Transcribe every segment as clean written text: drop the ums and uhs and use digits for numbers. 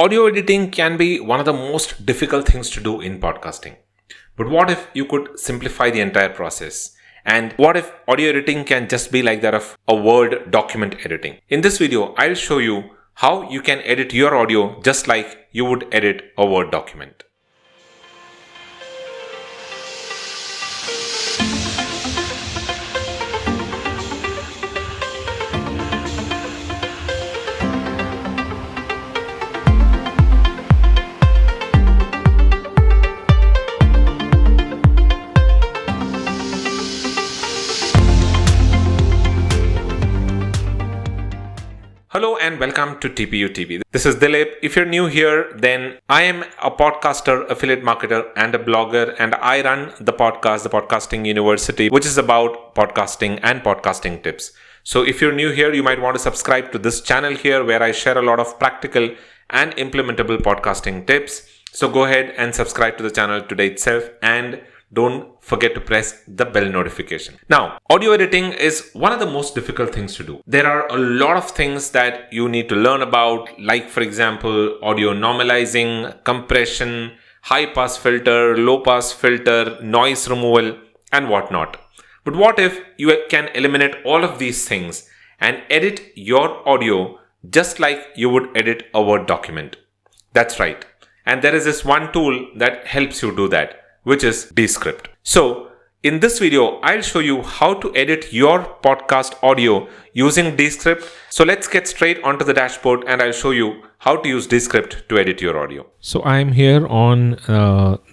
Audio editing can be one of the most difficult things to do in podcasting. But what if you could simplify the entire process? And what if audio editing can just be like that of a Word document editing? In this video, I'll show you how you can edit your audio just like you would edit a Word document. Hello and welcome to TPU TV. This is Dilip. If you're new here, then I am a podcaster, affiliate marketer, and a blogger, and I run the podcast, the Podcasting University, which is about podcasting and podcasting tips. So if you're new here, you might want to subscribe to this channel here where I share a lot of practical and implementable podcasting tips. So go ahead and subscribe to the channel today itself and don't forget to press the bell notification. Now, audio editing is one of the most difficult things to do. There are a lot of things that you need to learn about, like for example, audio normalizing, compression, high pass filter, low pass filter, noise removal, and whatnot. But what if you can eliminate all of these things and edit your audio just like you would edit a Word document? That's right. And there is this one tool that helps you do that, which is Descript. So in this video, I'll show you how to edit your podcast audio using Descript. So let's get straight onto the dashboard and I'll show you how to use Descript to edit your audio. So I'm here on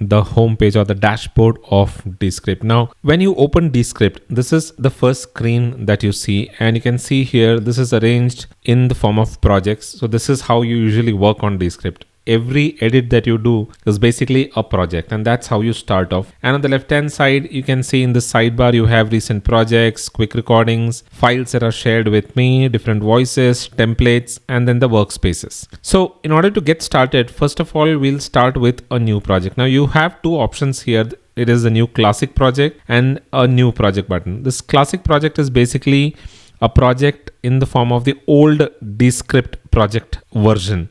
the home page or the dashboard of Descript. Now, when you open Descript, this is the first screen that you see, and you can see here, this is arranged in the form of projects. So this is how you usually work on Descript. Every edit that you do is basically a project, and that's how you start off. And on the left hand side, you can see in the sidebar you have recent projects, quick recordings, files that are shared with me, different voices, templates, and then the workspaces. So in order to get started, first of all, we'll start with a new project. Now you have two options here. It is a new classic project and a new project button. This classic project is basically a project in the form of the old Descript project version.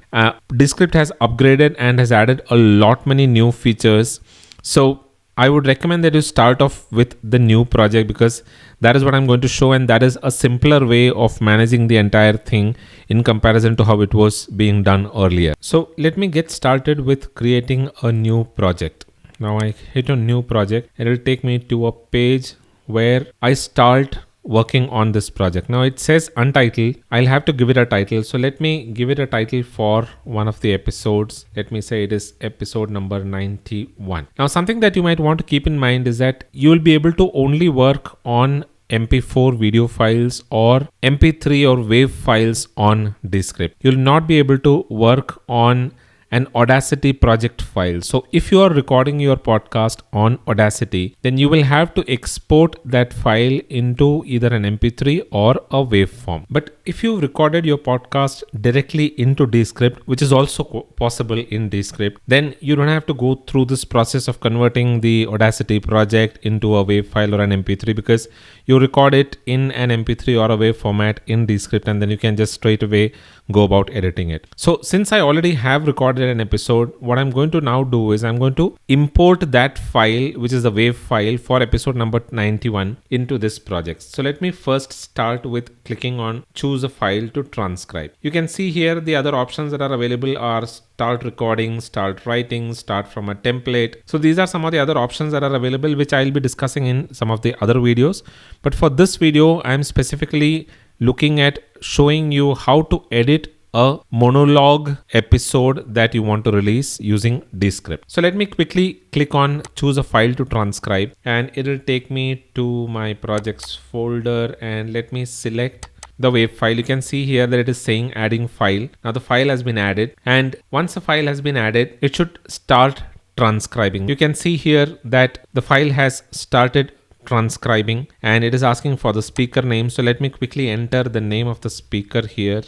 Descript has upgraded and has added a lot many new features. So I would recommend that you start off with the new project because that is what I'm going to show, and that is a simpler way of managing the entire thing in comparison to how it was being done earlier. So let me get started with creating a new project. Now I hit a new project. It will take me to a page where I start working on this project. Now it says untitled. I'll have to give it a title. So let me give it a title for one of the episodes. Let me say it is episode number 91. Now something that you might want to keep in mind is that you will be able to only work on MP4 video files or MP3 or WAV files on Descript. You'll not be able to work on an Audacity project file. So if you are recording your podcast on Audacity, then you will have to export that file into either an MP3 or a WAV form. But if you recorded your podcast directly into Descript, which is also possible in Descript, then you don't have to go through this process of converting the Audacity project into a WAV file or an MP3, because you record it in an MP3 or a WAV format in Descript, and then you can just straight away go about editing it. So since I already have recorded an episode, what I'm going to now do is I'm going to import that file, which is the WAV file for episode number 91, into this project. So let me first start with clicking on choose a file to transcribe. You can see here the other options that are available are start recording, start writing, start from a template. So these are some of the other options that are available, which I'll be discussing in some of the other videos. But for this video, I'm specifically looking at showing you how to edit a monologue episode that you want to release using Descript. So let me quickly click on choose a file to transcribe, and it will take me to my projects folder, and let me select the WAV file. You can see here that it is saying adding file. Now the file has been added, and once the file has been added, it should start transcribing. You can see here that the file has started transcribing, and it is asking for the speaker name. So let me quickly enter the name of the speaker here,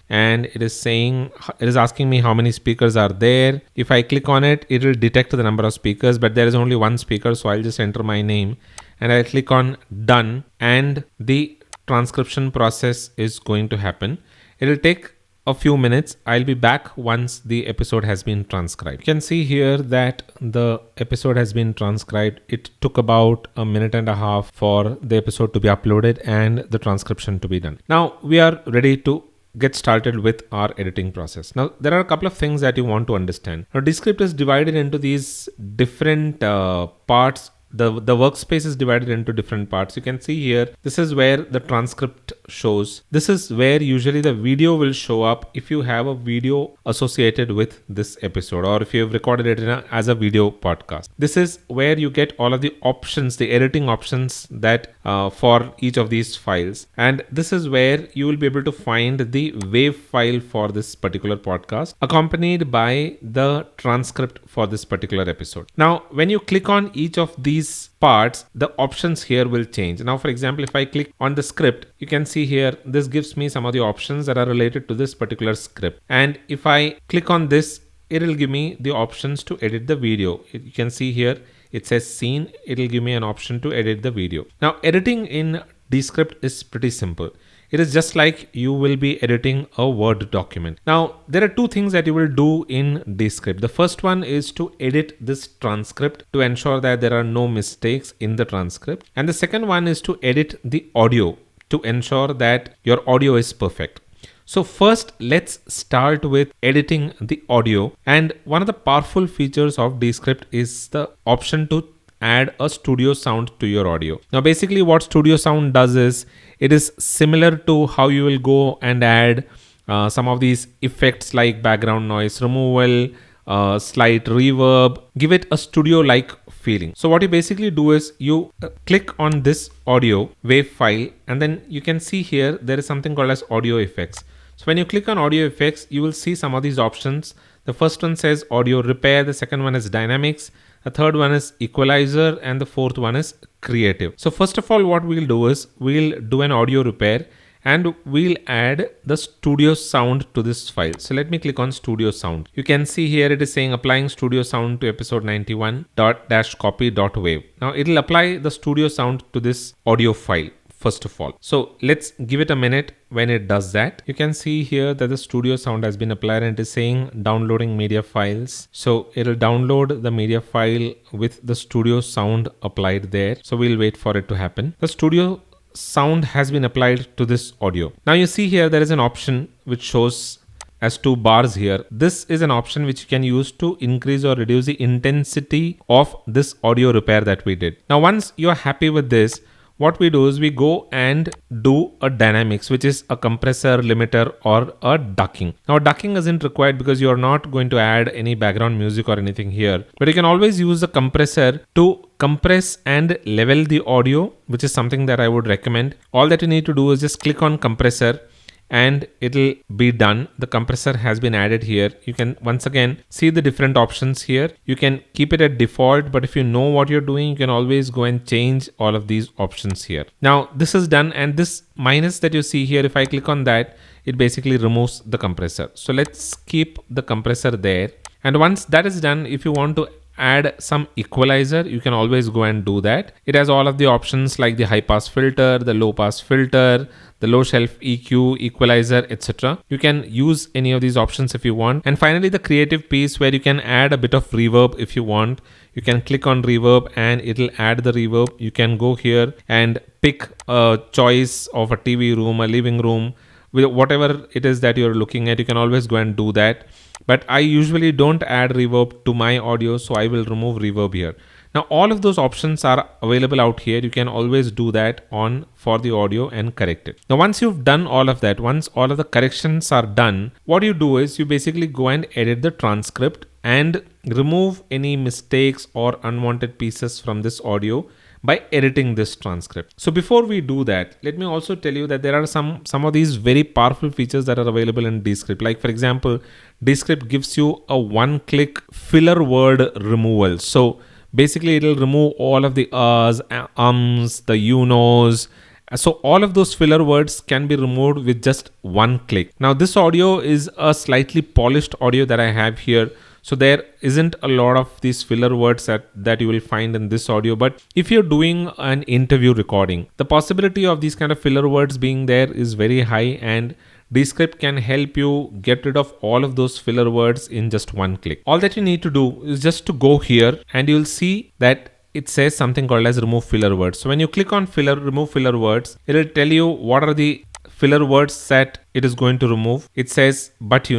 and it is asking me how many speakers are there. If I click on it, it will detect the number of speakers, but there is only one speaker, so I'll just enter my name and I'll click on done, and the transcription process is going to happen. It will take a few minutes. I'll be back once the episode has been transcribed. You can see here that the episode has been transcribed. It took about a minute and a half for the episode to be uploaded and the transcription to be done. Now we are ready to get started with our editing process. Now there are a couple of things that you want to understand. Now Descript is divided into these different parts. The workspace is divided into different parts. You can see here, this is where the transcript shows. This is where usually the video will show up if you have a video associated with this episode, or if you have recorded it as a video podcast. This is where you get all of the options, the editing options that for each of these files. And this is where you will be able to find the WAV file for this particular podcast, accompanied by the transcript for this particular episode. Now, when you click on each of these parts, the options here will change. Now, for example, if I click on the script, you can see here, this gives me some of the options that are related to this particular script. And if I click on this, it will give me the options to edit the video. You can see here, it says scene. It will give me an option to edit the video. Now, editing in Descript is pretty simple. It is just like you will be editing a Word document. Now, there are two things that you will do in Descript. The first one is to edit this transcript to ensure that there are no mistakes in the transcript. And the second one is to edit the audio to ensure that your audio is perfect. So first, let's start with editing the audio. And one of the powerful features of Descript is the option to add a studio sound to your audio. Now, basically what studio sound does is, it is similar to how you will go and add some of these effects like background noise removal, slight reverb, give it a studio-like feeling. So what you basically do is you click on this audio WAV file, and then you can see here there is something called as audio effects. So when you click on audio effects, you will see some of these options. The first one says audio repair, the second one is dynamics, the third one is equalizer, and the fourth one is creative. So first of all, what we'll do is we'll do an audio repair and we'll add the studio sound to this file. So let me click on studio sound. You can see here it is saying applying studio sound to episode 91.-copy.wav. Now it'll apply the studio sound to this audio file first of all. So let's give it a minute. When it does that, you can see here that the studio sound has been applied and it is saying downloading media files. So it'll download the media file with the studio sound applied there. So we'll wait for it to happen. The studio sound has been applied to this audio. Now you see here there is an option which shows as 2 bars here. This is an option which you can use to increase or reduce the intensity of this audio repair that we did. Now once you're happy with this, what we do is we go and do a dynamics, which is a compressor, limiter, or a ducking. Now ducking isn't required because you're not going to add any background music or anything here, but you can always use a compressor to compress and level the audio, which is something that I would recommend. All that you need to do is just click on compressor and it'll be done. The compressor has been added here. You can once again see the different options here. You can keep it at default, but if you know what you're doing, you can always go and change all of these options here. Now this is done, and this minus that you see here, if I click on that, it basically removes the compressor. So let's keep the compressor there. And once that is done, if you want to add some equalizer, you can always go and do that. It has all of the options like the high pass filter, the low pass filter, the low shelf EQ, equalizer, etc. You can use any of these options if you want. And finally, the creative piece where you can add a bit of reverb if you want. You can click on reverb and it'll add the reverb. You can go here and pick a choice of a TV room, a living room, whatever it is that you're looking at. You can always go and do that. But I usually don't add reverb to my audio, so I will remove reverb here. Now all of those options are available out here. You can always do that on for the audio and correct it. Now once you've done all of that, once all of the corrections are done, what you do is you basically go and edit the transcript and remove any mistakes or unwanted pieces from this audio by editing this transcript. So before we do that, let me also tell you that there are some of these very powerful features that are available in Descript. Like for example, Descript gives you a one-click filler word removal. So basically it'll remove all of the uhs, ums, the you knows. So all of those filler words can be removed with just one click. Now this audio is a slightly polished audio that I have here. So there isn't a lot of these filler words that you will find in this audio. But if you're doing an interview recording, the possibility of these kind of filler words being there is very high, and Descript can help you get rid of all of those filler words in just one click. All that you need to do is just to go here and you'll see that it says something called as remove filler words. So when you click on remove filler words, it will tell you what are the filler words that it is going to remove. It says, but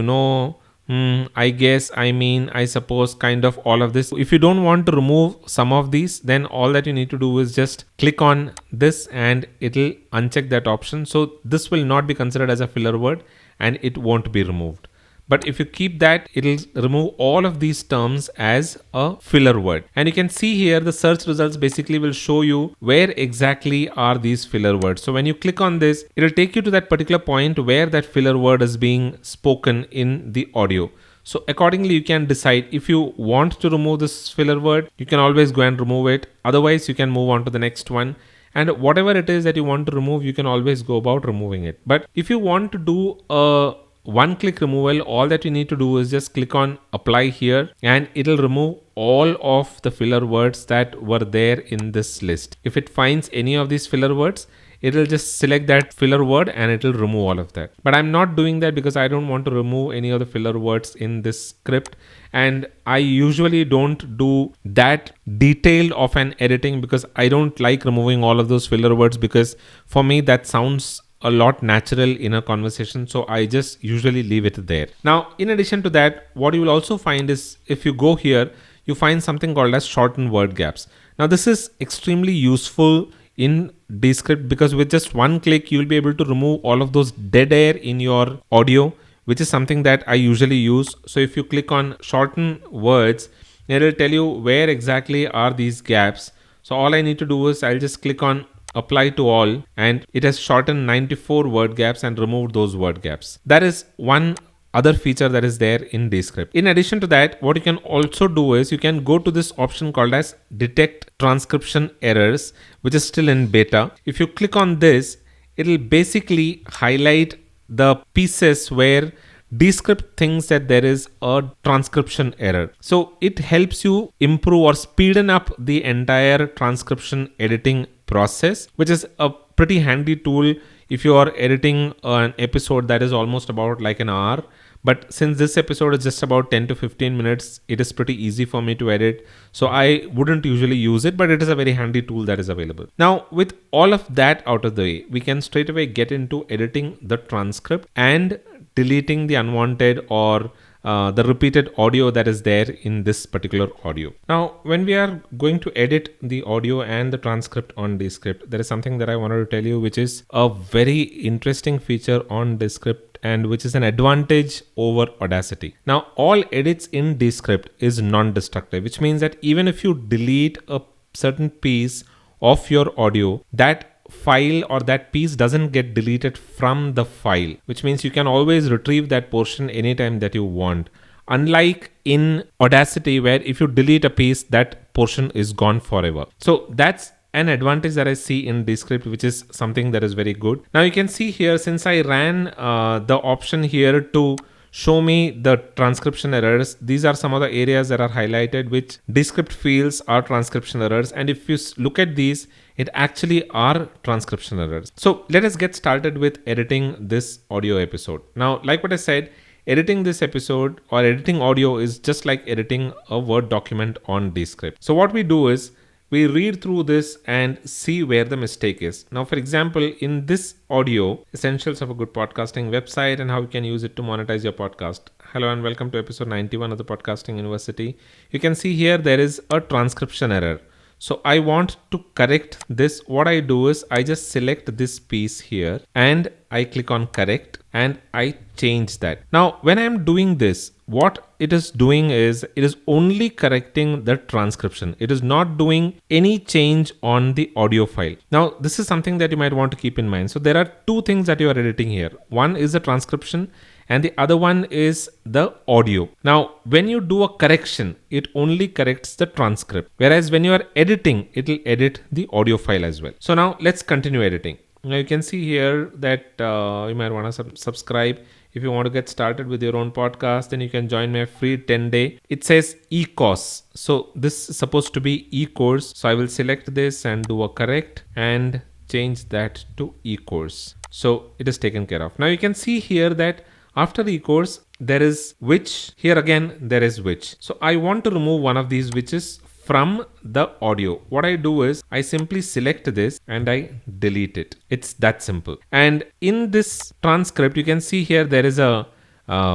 I guess, I mean, I suppose, kind of all of this. If you don't want to remove some of these, then all that you need to do is just click on this and it'll uncheck that option. So this will not be considered as a filler word and it won't be removed. But if you keep that, it'll remove all of these terms as a filler word. And you can see here the search results basically will show you where exactly are these filler words. So when you click on this, it'll take you to that particular point where that filler word is being spoken in the audio. So accordingly, you can decide if you want to remove this filler word, you can always go and remove it. Otherwise, you can move on to the next one. And whatever it is that you want to remove, you can always go about removing it. But if you want to do a one-click removal, all that you need to do is just click on apply here and it'll remove all of the filler words that were there in this list. If it finds any of these filler words, it'll just select that filler word and it'll remove all of that. But I'm not doing that because I don't want to remove any of the filler words in this script, and I usually don't do that detailed of an editing because I don't like removing all of those filler words, because for me that sounds a lot natural in a conversation, so I just usually leave it there. Now, in addition to that, what you will also find is if you go here, you find something called as shorten word gaps. Now, this is extremely useful in Descript because with just one click, you'll be able to remove all of those dead air in your audio, which is something that I usually use. So if you click on shorten words, it will tell you where exactly are these gaps. So all I need to do is I'll just click on apply to all and it has shortened 94 word gaps and removed those word gaps. That is one other feature that is there in Descript. In addition to that, what you can also do is you can go to this option called as detect transcription errors, which is still in beta. If you click on this, it'll basically highlight the pieces where Descript thinks that there is a transcription error. So it helps you improve or speeden up the entire transcription editing process, which is a pretty handy tool if you are editing an episode that is almost about like an hour. But since this episode is just about 10 to 15 minutes, it is pretty easy for me to edit. So I wouldn't usually use it, but it is a very handy tool that is available. Now, with all of that out of the way, we can straight away get into editing the transcript and deleting the unwanted or the repeated audio that is there in this particular audio. Now, when we are going to edit the audio and the transcript on Descript, there is something that I wanted to tell you, which is a very interesting feature on Descript and which is an advantage over Audacity. Now, all edits in Descript is non-destructive, which means that even if you delete a certain piece of your audio, that file or that piece doesn't get deleted from the file, which means you can always retrieve that portion anytime that you want. Unlike in Audacity, where if you delete a piece, that portion is gone forever. So that's an advantage that I see in Descript, which is something that is very good. Now you can see here, since I ran the option here to show me the transcription errors, these are some of the areas that are highlighted which Descript feels are transcription errors, and if you look at these, it actually are transcription errors. So let us get started with editing this audio episode. Now, like what I said, editing this episode or editing audio is just like editing a Word document on Descript. So what we do is we read through this and see where the mistake is. Now, for example, in this audio, Essentials of a Good Podcasting website and how you can use it to monetize your podcast. Hello and welcome to episode 91 of the Podcasting University. You can see here there is a transcription error. So I want to correct this. What I do is I just select this piece here and I click on correct and I change that. Now, when I'm doing this, what it is doing is it is only correcting the transcription. It is not doing any change on the audio file. Now, this is something that you might want to keep in mind. So there are two things that you are editing here. One is the transcription and the other one is the audio. Now, when you do a correction, it only corrects the transcript. Whereas when you are editing, it will edit the audio file as well. So now let's continue editing. Now you can see here that you might want to subscribe. If you want to get started with your own podcast, then you can join my free 10-day. It says e-course. So this is supposed to be e-course. So I will select this and do a correct and change that to e-course. So it is taken care of. Now you can see here that after e-course, there is which. Here again, there is which. So I want to remove one of these whiches from the audio. What I do is I simply select this and I delete it. It's that simple. And in this transcript, you can see here there is a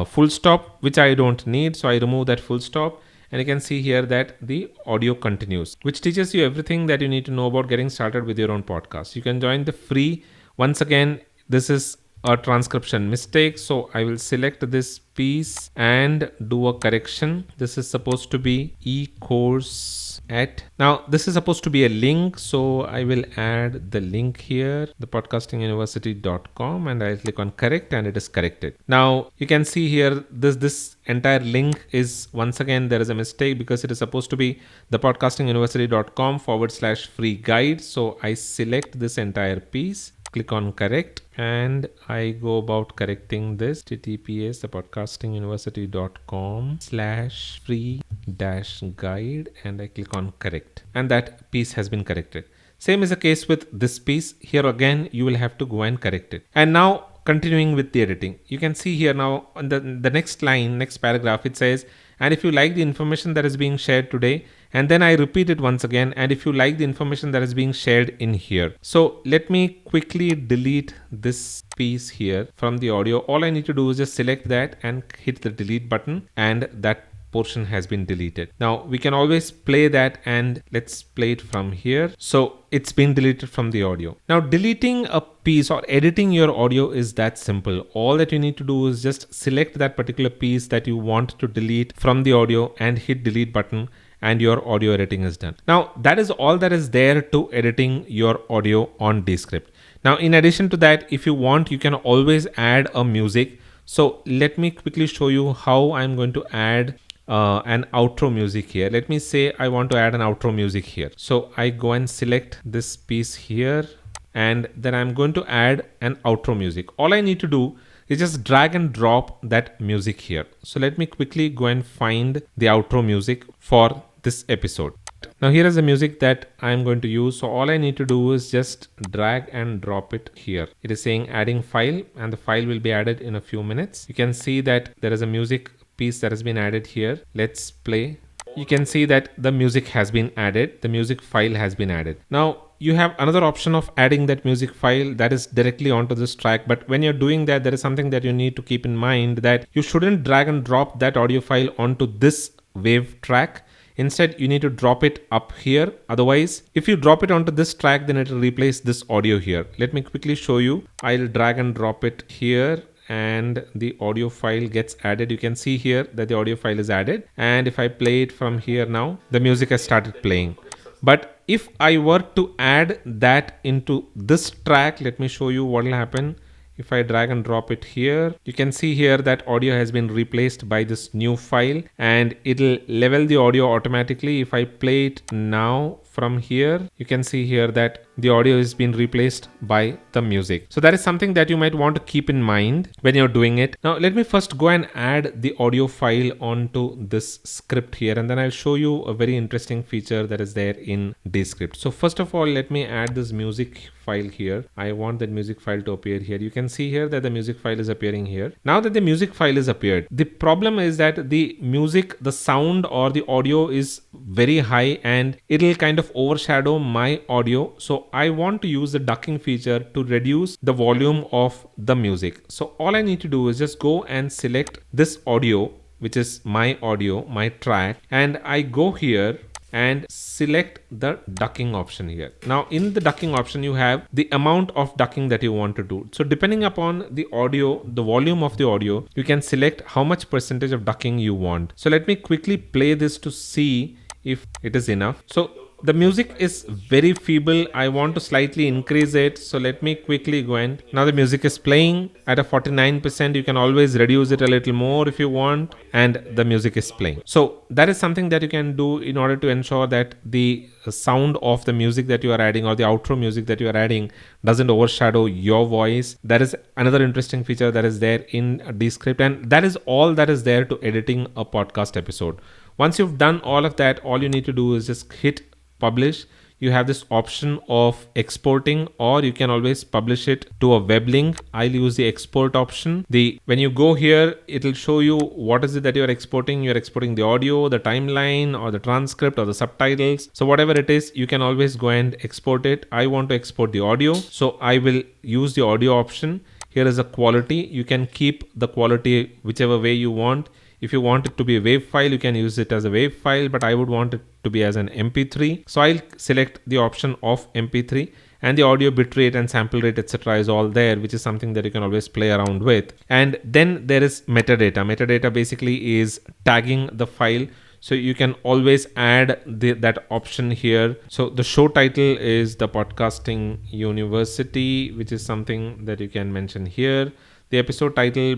full stop, which I don't need. So I remove that full stop. And you can see here that the audio continues, which teaches you everything that you need to know about getting started with your own podcast. You can join the free. Once again, this is a transcription mistake. So I will select this piece and do a correction. This is supposed to be e-course at. Now this is supposed to be a link. So I will add the link here, the podcastinguniversity.com, and I'll click on correct and it is corrected. Now you can see here this entire link is, once again, there is a mistake because it is supposed to be the podcastinguniversity.com/free guide. So I select this entire piece, click on correct, and I go about correcting this. HTTPS the podcastinguniversity.com/free-guide, and I click on correct, and that piece has been corrected. Same is the case with this piece. Here again, you will have to go and correct it. And now continuing with the editing, you can see here now on the next line, next paragraph, it says, and if you like the information that is being shared today, and then I repeat it once again, and if you like the information that is being shared in here. So let me quickly delete this piece here from the audio. All I need to do is just select that and hit the delete button, and that portion has been deleted. Now we can always play that, and let's play it from here. So it's been deleted from the audio. Now deleting a piece or editing your audio is that simple. All that you need to do is just select that particular piece that you want to delete from the audio and hit delete button, and your audio editing is done. Now that is all that is there to editing your audio on Descript. Now in addition to that, if you want, you can always add a music. So let me quickly show you how I'm going to add an outro music here. Let me say I want to add an outro music here. So I go and select this piece here, and then I'm going to add an outro music. All I need to do is just drag and drop that music here. So let me quickly go and find the outro music for this episode. Now here is the music that I'm going to use. So all I need to do is just drag and drop it here. It is saying adding file, and the file will be added in a few minutes. You can see that there is a music piece that has been added here. Let's play. You can see that the music has been added. The music file has been added. Now you have another option of adding that music file that is directly onto this track. But when you're doing that, there is something that you need to keep in mind, that you shouldn't drag and drop that audio file onto this wave track. Instead, you need to drop it up here. Otherwise, if you drop it onto this track, then it will replace this audio here. Let me quickly show you. I'll drag and drop it here, and the audio file gets added. You can see here that the audio file is added, and if I play it from here now, the music has started playing. But if I were to add that into this track, let me show you what will happen. If I drag and drop it here, you can see here that audio has been replaced by this new file, and it'll level the audio automatically. If I play it now from here, you can see here that the audio is being replaced by the music. So that is something that you might want to keep in mind when you're doing it. Now let me first go and add the audio file onto this script here, and then I'll show you a very interesting feature that is there in Descript. So first of all, let me add this music file here. I want that music file to appear here. You can see here that the music file is appearing here. Now that the music file is appeared, the problem is that the music, the sound or the audio is very high, and it'll kind of overshadow my audio. So I want to use the ducking feature to reduce the volume of the music. So all I need to do is just go and select this audio, which is my audio, my track, and I go here and select the ducking option here. Now in the ducking option, you have the amount of ducking that you want to do. So depending upon the audio, the volume of the audio, you can select how much percentage of ducking you want. So let me quickly play this to see if it is enough. So the music is very feeble. I want to slightly increase it. So let me quickly go and now the music is playing at a 49%. You can always reduce it a little more if you want, and the music is playing. So that is something that you can do in order to ensure that the sound of the music that you are adding or the outro music that you are adding doesn't overshadow your voice. That is another interesting feature that is there in Descript, and that is all that is there to editing a podcast episode. Once you've done all of that, all you need to do is just hit publish. you have this option of exporting, or you can always publish it to a web link. I'll use the export option. When you go here, it'll show you what is it that you're exporting. You're exporting the audio, the timeline, or the transcript, or the subtitles. So whatever it is, you can always go and export it. I want to export the audio, so I will use the audio option. Here is a quality. You can keep the quality whichever way you want. If you want it to be a WAV file, you can use it as a WAV file, but I would want it to be as an MP3. So I'll select the option of MP3, and the audio bitrate and sample rate, etc. is all there, which is something that you can always play around with. And then there is metadata. Metadata basically is tagging the file. So you can always add that option here. So the show title is the Podcasting University, which is something that you can mention here. The episode title,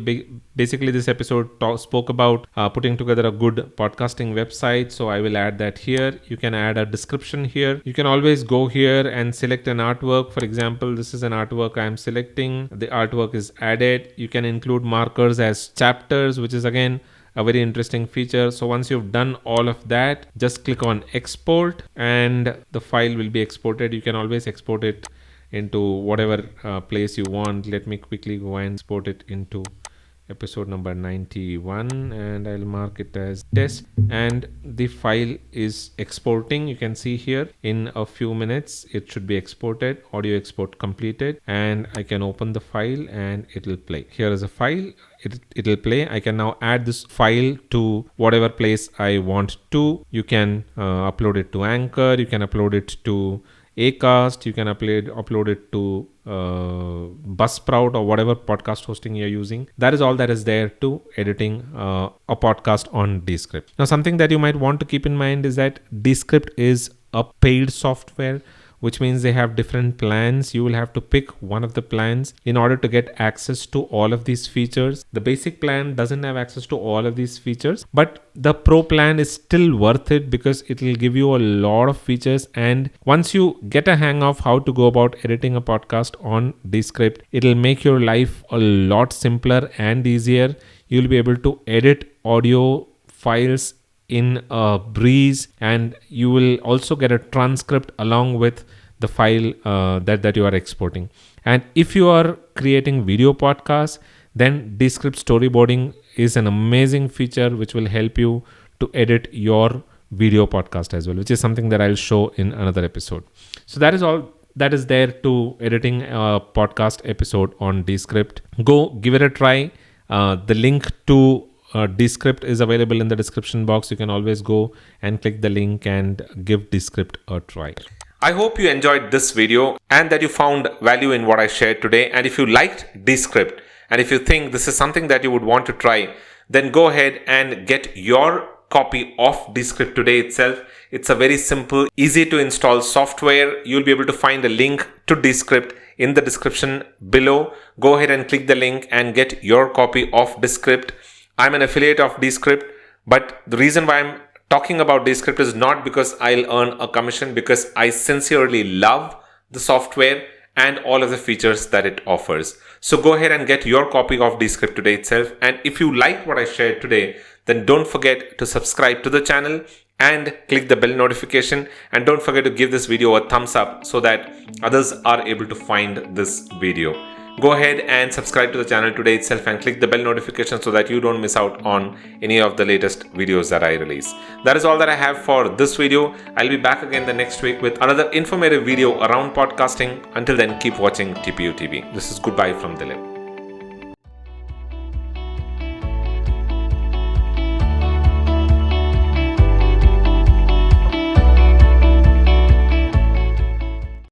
basically this episode spoke about putting together a good podcasting website. So I will add that here. You can add a description here. You can always go here and select an artwork. For example, this is an artwork I am selecting. The artwork is added. You can include markers as chapters, which is again a very interesting feature. So once you've done all of that, just click on export and the file will be exported. You can always export it into whatever place you want. Let me quickly go and export it into episode number 91, and I'll mark it as test, and the file is exporting. You can see here in a few minutes it should be exported. Audio export completed, and I can open the file and it will play. Here is a file. It will play. I can now add this file to whatever place I want to. You can upload it to Anchor. You can upload it to Acast. You can upload it to Buzzsprout or whatever podcast hosting you're using. That is all that is there to editing a podcast on Descript. Now, something that you might want to keep in mind is that Descript is a paid software, which means they have different plans. You will have to pick one of the plans in order to get access to all of these features. The basic plan doesn't have access to all of these features, but the pro plan is still worth it because it will give you a lot of features. And once you get a hang of how to go about editing a podcast on Descript, it'll make your life a lot simpler and easier. You'll be able to edit audio files in a breeze, and you will also get a transcript along with the file that you are exporting. And if you are creating video podcasts, then Descript storyboarding is an amazing feature which will help you to edit your video podcast as well, which is something that I'll show in another episode. So that is all that is there to editing a podcast episode on Descript. Go give it a try. The link to Descript is available in the description box. You can always go and click the link and give Descript a try. I hope you enjoyed this video and that you found value in what I shared today. And if you liked Descript and if you think this is something that you would want to try, then go ahead and get your copy of Descript today itself. It's a very simple, easy to install software. You'll be able to find a link to Descript in the description below. Go ahead and click the link and get your copy of Descript. I'm an affiliate of Descript, but the reason why I'm talking about Descript is not because I'll earn a commission, because I sincerely love the software and all of the features that it offers. So go ahead and get your copy of Descript today itself. And if you like what I shared today, then don't forget to subscribe to the channel and click the bell notification. And don't forget to give this video a thumbs up so that others are able to find this video. Go ahead and subscribe to the channel today itself and click the bell notification so that you don't miss out on any of the latest videos that I release. That is all that I have for this video. I'll be back again the next week with another informative video around podcasting. Until then, keep watching TPU TV. This is goodbye from Dilip.